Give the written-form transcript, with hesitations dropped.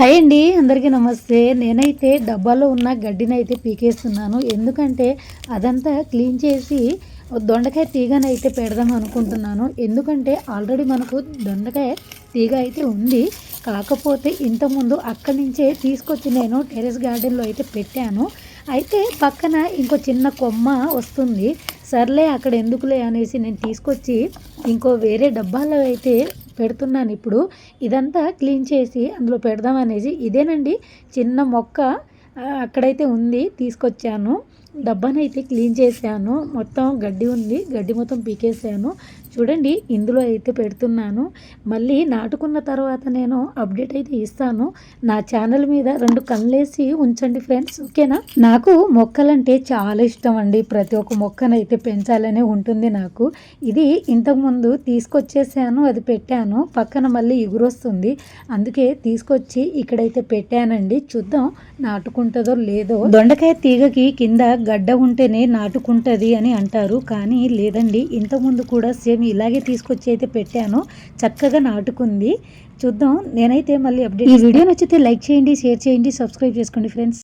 Hi అండి, అందరికీ నమస్తే. నేనైతే డబ్బాలో ఉన్న గడ్డిని అయితే పీకేస్తున్నాను. ఎందుకంటే అదంతా క్లీన్ చేసి దొండకాయ తీగనైతే పెడదాం అనుకుంటున్నాను. ఎందుకంటే ఆల్రెడీ మనకు దొండకాయ తీగ అయితే ఉంది. కాకపోతే ఇంతకుముందు అక్కడి నుంచే తీసుకొచ్చి నేను టెర్రస్ గార్డెన్లో అయితే పెట్టాను. అయితే పక్కన ఇంకో చిన్న కొమ్మ వస్తుంది. సర్లే అక్కడ ఎందుకులే అనేసి నేను తీసుకొచ్చి ఇంకో వేరే డబ్బాలో అయితే పెడుతున్నాను. ఇప్పుడు ఇదంతా క్లీన్ చేసి అందులో పెడదాం అనేసి ఇదేనండి చిన్న మొక్క అక్కడైతే ఉంది, తీసుకొచ్చాను. డబ్బానైతే క్లీన్ చేశాను. మొత్తం గడ్డి ఉంది, గడ్డి మొత్తం పీకేసాను. చూడండి ఇందులో అయితే పెడుతున్నాను. మళ్ళీ నాటుకున్న తర్వాత నేను అప్డేట్ అయితే ఇస్తాను. నా ఛానల్ మీద 2 కళ్ళేసి ఉంచండి ఫ్రెండ్స్, ఓకేనా? నాకు మొక్కలంటే చాలా ఇష్టం అండి. ప్రతి ఒక్క మొక్కనైతే పెంచాలనే ఉంటుంది నాకు. ఇది ఇంతకుముందు తీసుకొచ్చేసాను, అది పెట్టాను. పక్కన మళ్ళీ ఎగురొస్తుంది, అందుకే తీసుకొచ్చి ఇక్కడైతే పెట్టానండి. చూద్దాం నాటుకుంటుందో లేదో. దొండకాయ తీగకి కింద గడ్డ ఉంటేనే నాటుకుంటుంది అని అంటారు, కానీ లేదండి. ఇంతకుముందు కూడా సేమ్ ఇలాగే తీసుకొచ్చి అయితే పెట్టాను, చక్కగా నాటుకుంది. చూద్దాం. నేనైతే మళ్ళీ అప్డేట్. ఈ వీడియో నచ్చితే లైక్ చేయండి, షేర్ చేయండి, సబ్స్క్రైబ్ చేసుకోండి ఫ్రెండ్స్.